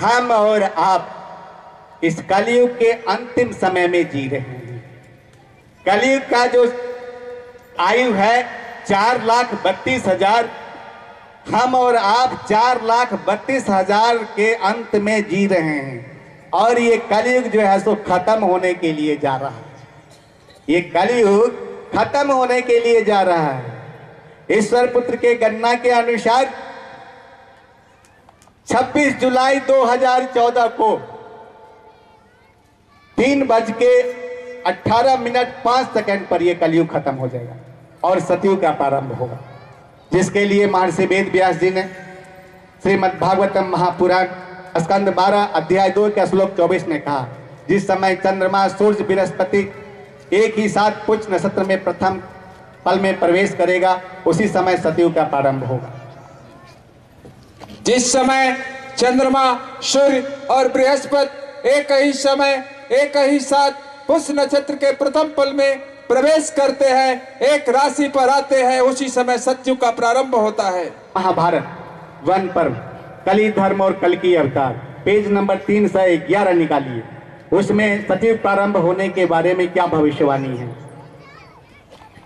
हम और आप इस कलयुग के अंतिम समय में जी रहे हैं। कलयुग का जो आयु है 4,32,000, हम और आप 4,32,000 के अंत में जी रहे हैं। और ये कलयुग जो है सो खत्म होने के लिए जा रहा है। ये कलयुग खत्म होने के लिए जा रहा है। ईश्वर पुत्र के गणना के अनुसार 26 जुलाई 2014 को 3:18:05 पर यह कलयुग खत्म हो जाएगा और सतयुग का प्रारंभ होगा, जिसके लिए महर्षि वेद व्यास जी ने श्रीमद् भागवतम महापुराण स्कंद 12 अध्याय 2 के श्लोक 24 ने कहा, जिस समय चंद्रमा, सूर्य, बृहस्पति एक ही साथ पुष्य नक्षत्र में प्रथम पल में प्रवेश करेगा, उसी समय सतयुग का प्रारंभ होगा। जिस समय चंद्रमा, सूर्य और बृहस्पति एक ही समय एक ही साथ पुष्य नक्षत्र के प्रथम पल में प्रवेश करते हैं, एक राशि पर आते हैं, उसी समय सतयुग का प्रारंभ होता है। महाभारत वन पर्व कली धर्म और कल की अवतार पेज नंबर 311 निकालिए। उसमें सतयुग प्रारंभ होने के बारे में क्या भविष्यवाणी है?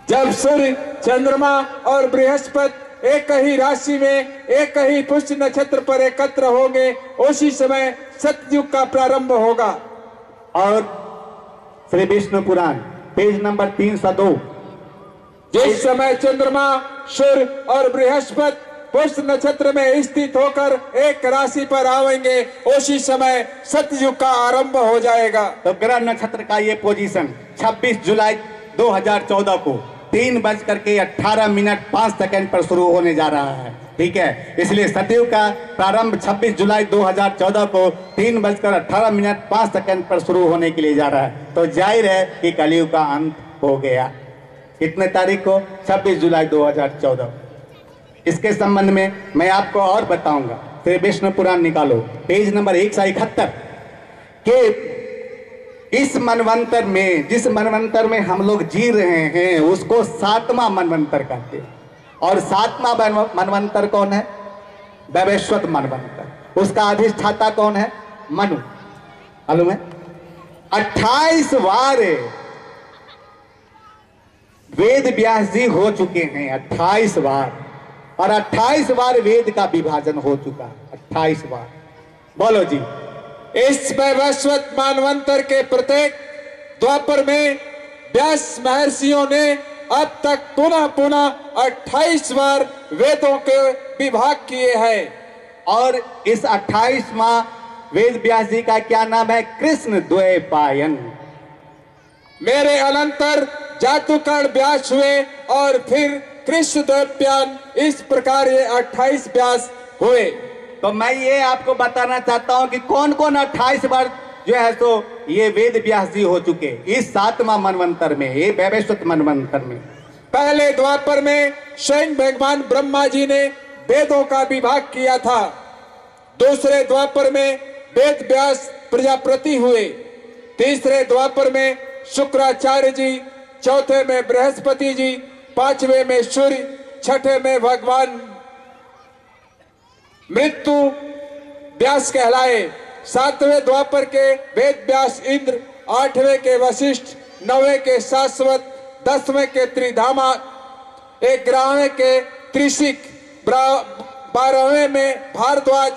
जब सूर्य, चंद्रमा और बृहस्पति एक ही राशि में एक ही पुष्य नक्षत्र पर एकत्र होंगे, उसी समय सतयुग का प्रारंभ होगा। और श्री विष्णु पुराण पेज नंबर 302, जिस समय चंद्रमा, सूर्य और बृहस्पति पुष्य नक्षत्र में स्थित होकर एक राशि पर आवेंगे, उसी समय सतयुग का आरंभ हो जाएगा। तो ग्रह नक्षत्र का ये पोजीशन 26 जुलाई 2014 को 3:18:05 पर शुरू होने जा रहा है। ठीक है, इसलिए सतयुग का प्रारंभ 26 जुलाई 2014 को 3:18:05 पर शुरू होने के लिए जा रहा है। तो जाहिर है कि कलयुग का अंत हो गया। कितने तारीख को? 26 जुलाई 2014। इसके संबंध में मैं आपको और बताऊंगा। फिर विष्णु पुराण निकालो पेज नंबर 171 के इस मनवंतर में, जिस मनवंतर में हम लोग जी रहे हैं, उसको 7वां मनवंतर कहते हैं। और 7वां मनवंतर कौन है? वैवस्वत मनवंतर। उसका अधिष्ठाता कौन है? मनु। मालूम है? 28 बार वेद व्यास जी हो चुके हैं, 28 बार। और 28 बार वेद का विभाजन हो चुका है, 28 बार। बोलो जी। इस वैवस्वत मनवंतर के प्रत्येक द्वापर में व्यास महर्षियों ने अब तक पुनः पुनः 28 बार वेदों के विभाग किए हैं। और इस 28वां वेद व्यास जी का क्या नाम है? कृष्ण द्वैपायन। मेरे अनंतर जातुकर्ण व्यास हुए और फिर कृष्ण द्वैपायन, इस प्रकार ये 28 व्यास हुए। तो मैं ये आपको बताना चाहता हूं कि कौन कौन 28 बार जो है तो ये वेद व्यास जी हो चुके इस 7वां मनवंतर में, ये वैवस्वत मनवंतर में। पहले द्वापर में स्वयं भगवान ब्रह्मा जी ने वेदों का विभाग किया था। दूसरे द्वापर में वेद व्यास प्रजापति हुए। तीसरे द्वापर में शुक्राचार्य जी, चौथे में बृहस्पति जी, पांचवें में सूर्य, छठे में भगवान मृत्यु व्यास कहलाए। सातवें द्वापर के वेद व्यास इंद्र, आठवें के वशिष्ठ, नौवें के शाश्वत, 10वें के त्रिधामा, 11वें के त्रिशिक, 12वें में भारद्वाज,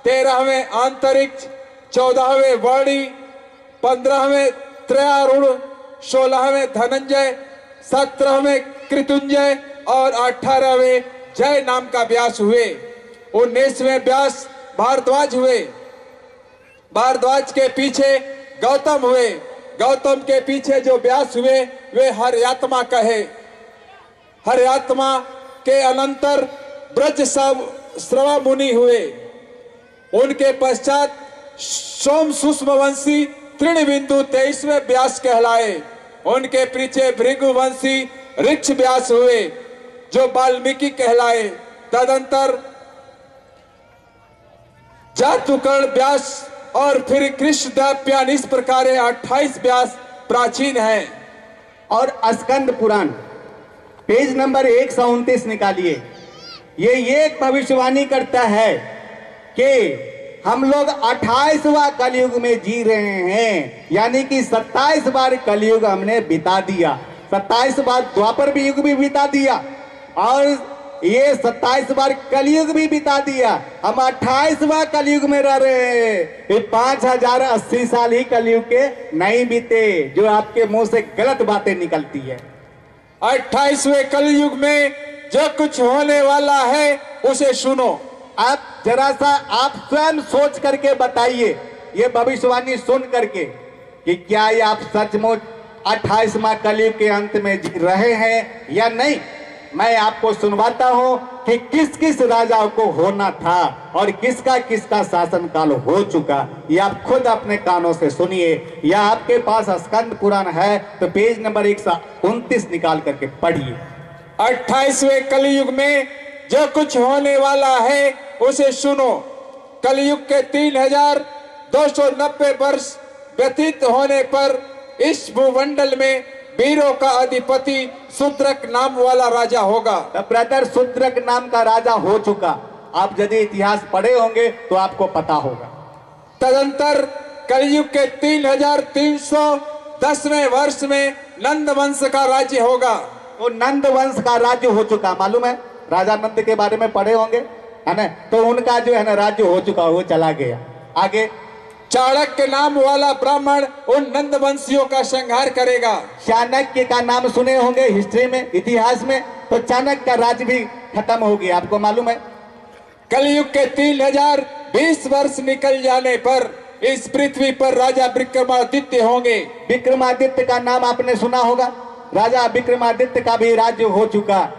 13वें अंतरिक्ष, 14वें वर्णी, 15वें त्रयारूढ़, 16वें धनंजय, 17वें कृतुंजय और 18वें जय नाम का व्यास हुए। 19वें व्यास भारद्वाज हुए। भारद्वाज के पीछे गौतम हुए। गौतम के पीछे जो व्यास हुए वे हर्यात्मा कहे। हर्यात्मा के अनंतर ब्रज श्रवा मुनि हुए। उनके पश्चात सोम सूक्ष्मवंशी तृणबिंदु 23वें व्यास कहलाए। उनके पीछे भृगुवंशी ऋक्ष व्यास हुए जो वाल्मीकि कहलाए। तदंतर जातुकर्ण व्यास और फिर कृष्ण द्वैपायन, इस प्रकार 28 व्यास प्राचीन हैं। और स्कंद पुराण पेज नंबर 129 निकालिए। ये एक भविष्यवाणी करता है कि हम लोग 28वां कलयुग में जी रहे हैं, यानी कि 27 बार कलयुग हमने बिता दिया, 27 बार द्वापर भी युग भी बिता दिया और ये 27 बार कलयुग भी बिता दिया। हम 28वां कलयुग में रह रहे हैं। ये 5080 साल ही कलयुग के नहीं बीते, जो आपके मुंह से गलत बातें निकलती है। 28वें कलयुग में जो कुछ होने वाला है उसे सुनो। आप जरा सा आप स्वयं सोच करके बताइए, ये भविष्यवाणी सुन करके, कि क्या ये आप सचमुच 28वां कलयुग के अंत में जी रहे हैं या नहीं। मैं आपको सुनवाता हूं कि किस किस राजाओं को होना था और किसका किसका शासनकाल हो चुका। ये आप खुद अपने कानों से सुनिए, या आपके पास स्कंद पुराण है तो पेज नंबर 129 निकाल करके पढ़िए। 28वें कलयुग में जो कुछ होने वाला है उसे सुनो। कलयुग के 3290 वर्ष व्यतीत होने पर इस भूमंडल में वीरों का अधिपति शूद्रक नाम वाला राजा होगा। ब्रदर, शूद्रक नाम का राजा हो चुका, आप यदि इतिहास पढ़े होंगे तो आपको पता होगा। तदंतर कलयुग के 3310वें वर्ष में नंद वंश का राज्य होगा। तो नंद वंश का राज्य हो चुका, मालूम है, राजा नंद के बारे में पढ़े होंगे, है ना। तो उनका जो है ना राज्य हो चुका, वो चला गया आगे। चाणक्य नाम वाला ब्राह्मण उन नंद वंशियों का संहार करेगा। चाणक्य का नाम सुने होंगे हिस्ट्री में, इतिहास में, तो चाणक्य का राज्य भी खत्म हो गया, आपको मालूम है। कलयुग के 3020 वर्ष निकल जाने पर इस पृथ्वी पर राजा विक्रमादित्य होंगे। विक्रमादित्य का नाम आपने सुना होगा, राजा विक्रमादित्य का भी राज्य हो चुका।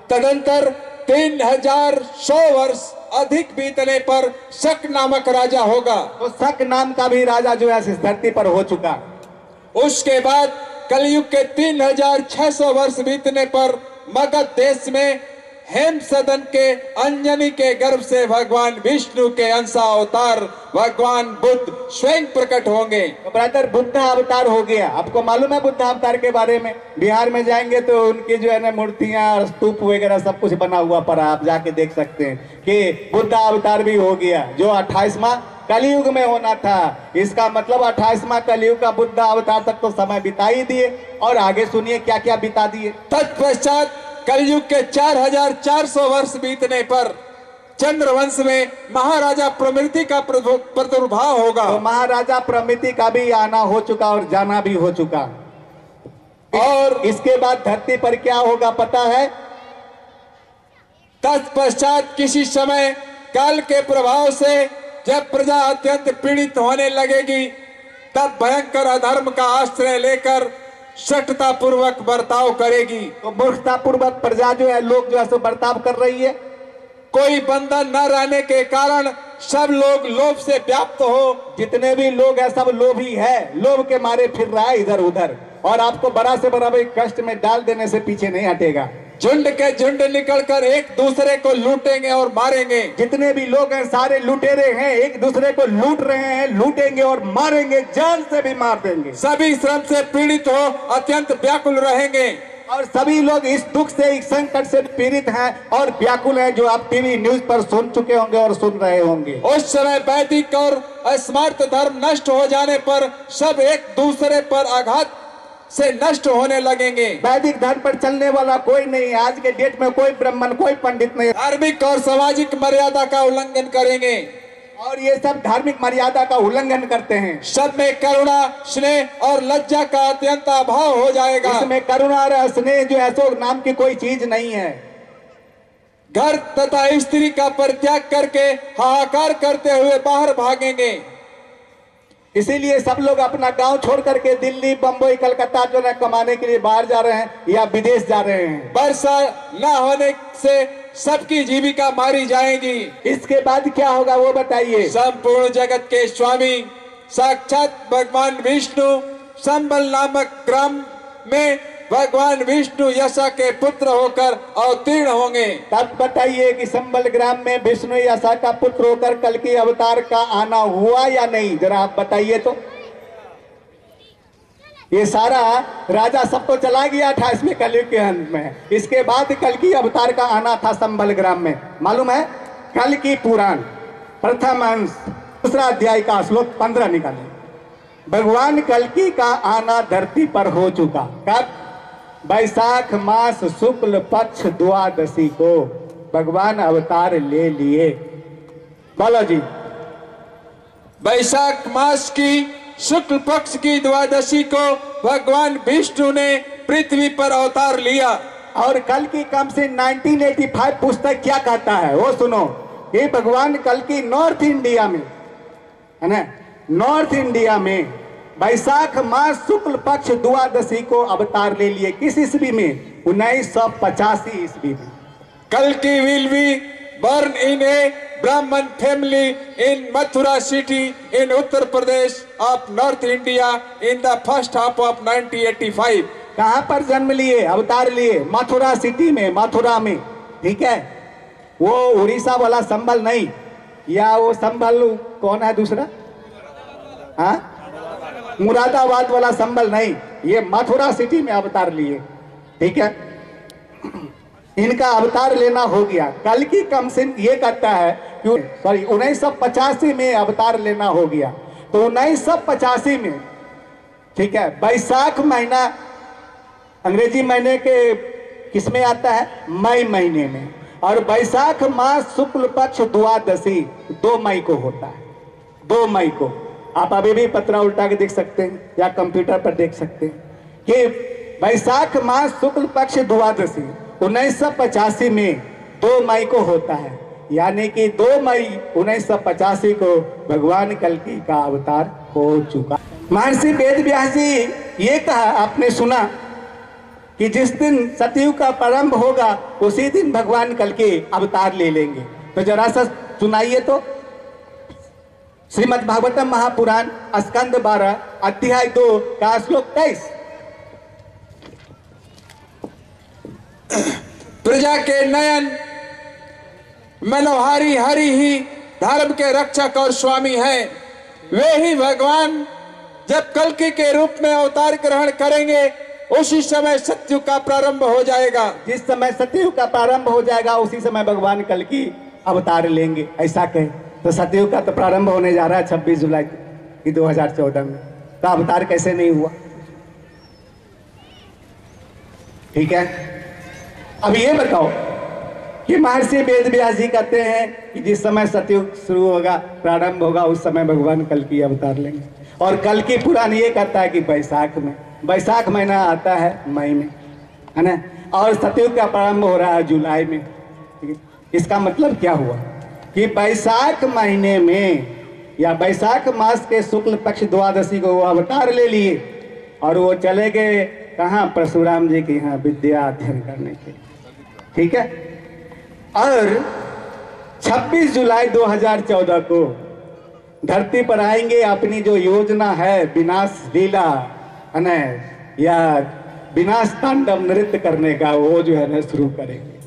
तदंतर 3100 वर्ष अधिक बीतने पर शक नामक राजा होगा। तो शक नाम का भी राजा जो है इस धरती पर हो चुका। उसके बाद कलयुग के 3600 वर्ष बीतने पर मगध देश में हेम सदन के अंजनी के गर्भ से भगवान विष्णु के अंशावतार भगवान बुद्ध स्वयं प्रकट होंगे। तो ब्रदर, बुद्ध अवतार हो गया, आपको मालूम है बुद्ध अवतार के बारे में। बिहार में जाएंगे तो उनकी जो है ना मूर्तियां, स्तूप वगैरह सब कुछ बना हुआ पड़ा, आप जाके देख सकते हैं कि बुद्ध अवतार भी हो गया, जो 28वां कलयुग में होना था। इसका मतलब 28वां कलयुग का बुद्ध अवतार तक तो समय बिता ही दिए, और आगे सुनिए क्या क्या बिता दिए। तत्पश्चात कलयुग के 4400 वर्ष बीतने पर चंद्रवंश में महाराजा प्रमिति का प्रादुर्भाव होगा। तो महाराजा प्रमिति का भी आना हो चुका और जाना भी हो चुका। और इसके बाद धरती पर क्या होगा पता है। तत्पश्चात किसी समय काल के प्रभाव से जब प्रजा अत्यंत पीड़ित होने लगेगी, तब भयंकर अधर्म का आश्रय लेकर सटता पूर्वक बर्ताव करेगी। तो मूर्खता पूर्वक प्रजा जो है, लोग जो है सो बर्ताव कर रही है। कोई बंधन न रहने के कारण सब लोग लोभ से व्याप्त हो। जितने भी लोग हैं सब लोभी है, लोभ के मारे फिर रहा है इधर उधर, और आपको बड़ा से बड़ा भी कष्ट में डाल देने से पीछे नहीं हटेगा। झुंड के झुंड निकलकर एक दूसरे को लूटेंगे और मारेंगे। जितने भी लोग हैं सारे लुटेरे हैं, एक दूसरे को लूट रहे हैं, लूटेंगे और मारेंगे, जान से भी मार देंगे। सभी श्रम से पीड़ित हो अत्यंत व्याकुल रहेंगे, और सभी लोग इस दुख से, इस संकट से पीड़ित हैं और व्याकुल हैं, जो आप टीवी न्यूज पर सुन चुके होंगे और सुन रहे होंगे। उस समय वैदिक और अस्मार्थ धर्म नष्ट हो जाने पर सब एक दूसरे पर आघात से नष्ट होने लगेंगे। वैदिक धर्म पर चलने वाला कोई नहीं है आज के डेट में, कोई ब्राह्मण, कोई पंडित नहीं। धार्मिक और सामाजिक मर्यादा का उल्लंघन करेंगे, और ये सब धार्मिक मर्यादा का उल्लंघन करते हैं। सब में करुणा, स्नेह और लज्जा का अत्यंत अभाव हो जाएगा। इसमें करुणा और स्नेह जो है सो नाम की कोई चीज नहीं है। घर तथा स्त्री का परित्याग करके हाहाकार करते हुए बाहर भागेंगे। इसीलिए सब लोग अपना गांव छोड़ करके दिल्ली, बंबई, कलकत्ता जो है कमाने के लिए बाहर जा रहे हैं या विदेश जा रहे हैं। वर्षा न होने से सबकी जीविका मारी जाएगी। इसके बाद क्या होगा वो बताइए। संपूर्ण जगत के स्वामी साक्षात भगवान विष्णु संबल नामक ग्राम में भगवान विष्णु यशा के पुत्र होकर अवतीर्ण होंगे। तब बताइए कि संबल ग्राम में विष्णु यशा का पुत्र होकर कल की अवतार का आना हुआ या नहीं, जरा आप बताइए तो। ये सारा राजा सबको चला गया 28वें कलयुग के अंत में। इसके बाद कल की अवतार का आना था संबल ग्राम में, मालूम है। कल की पुराण प्रथम अंश दूसरा अध्याय का श्लोक 15 निकालें। भगवान कल्कि का आना धरती पर हो चुका। कब? बैसाख मास शुक्ल पक्ष द्वादशी को भगवान अवतार ले लिए। बोलो जी। बैसाख मास की शुक्ल पक्ष की द्वादशी को भगवान विष्णु ने पृथ्वी पर अवतार लिया। और कल की कम से 1985 पुस्तक क्या कहता है वो सुनो। ये भगवान कल की नॉर्थ इंडिया में है ना, नॉर्थ इंडिया में बैसाख मास शुक्ल पक्ष द्वादशी को अवतार ले लिए। किस ईस्वी में? 1985 ईस्वी में। Kalki will be born in a Brahman family in Mathura city in Uttar Pradesh of North India in the first half of 1985. कहाँ पर जन्म लिए, अवतार लिए? मथुरा सिटी में, मथुरा में। ठीक है, वो उड़ीसा वाला संबल नहीं, या वो संबल कौन है दूसरा? हाँ, मुरादाबाद वाला संबल नहीं, ये मथुरा सिटी में अवतार लिए। ठीक है, इनका अवतार लेना हो गया। कल की कमसिन ये कहता है कि 1985 में अवतार लेना हो गया। तो 1985 में, ठीक है, बैसाख महीना अंग्रेजी महीने के किस में आता है? मई महीने में। और बैसाख मास शुक्ल पक्ष द्वादशी 2 मई को होता है। 2 मई को आप अभी भी पत्रा उल्टा के देख सकते हैं या कंप्यूटर पर देख सकते हैं कि बैसाख मास शुक्ल पक्ष द्वादशी 1985 में 2 मई को होता है। यानी कि 2 मई 1985 को भगवान कल्कि का अवतार हो चुका। महर्षि वेद व्यास जी ये कहा, आपने सुना कि जिस दिन सतयुग का प्रारंभ होगा उसी दिन भगवान कल्कि अवतार ले लेंगे। तो जरा सा सुनाइए तो। श्रीमद् भागवतम महापुराण स्कंद 12 अध्याय 2 का श्लोक 23। प्रजा के नयन मनोहारी हरि ही धर्म के रक्षक और स्वामी हैं। वे ही भगवान जब कल्कि के रूप में अवतार ग्रहण करेंगे उसी समय सतयुग का प्रारंभ हो जाएगा। जिस समय सतयुग का प्रारंभ हो जाएगा उसी समय भगवान कल्कि अवतार लेंगे, ऐसा कहे। तो सतयुग का तो प्रारंभ होने जा रहा है 26 जुलाई 2014 में। तो अवतार कैसे नहीं हुआ? ठीक है, अब ये बताओ कि महर्षि वेद व्यास जी कहते हैं कि जिस समय सतयुग शुरू होगा, प्रारंभ होगा, उस समय भगवान कल्कि अवतार लेंगे। और कल्कि पुराण ये कहता है कि बैसाख में, बैसाख महीना आता है मई में, है ना, और सतयुग का प्रारंभ हो रहा है जुलाई में। इसका मतलब क्या हुआ कि बैसाख महीने में या बैसाख मास के शुक्ल पक्ष द्वादशी को वो अवतार ले लिए और वो चले गए कहाँ? परशुराम जी के यहाँ विद्या अध्ययन करने के। ठीक है, और 26 जुलाई 2014 को धरती पर आएंगे, अपनी जो योजना है विनाश लीला है ना, या विनाश तांडव नृत्य करने का, वो जो है ना शुरू करेंगे।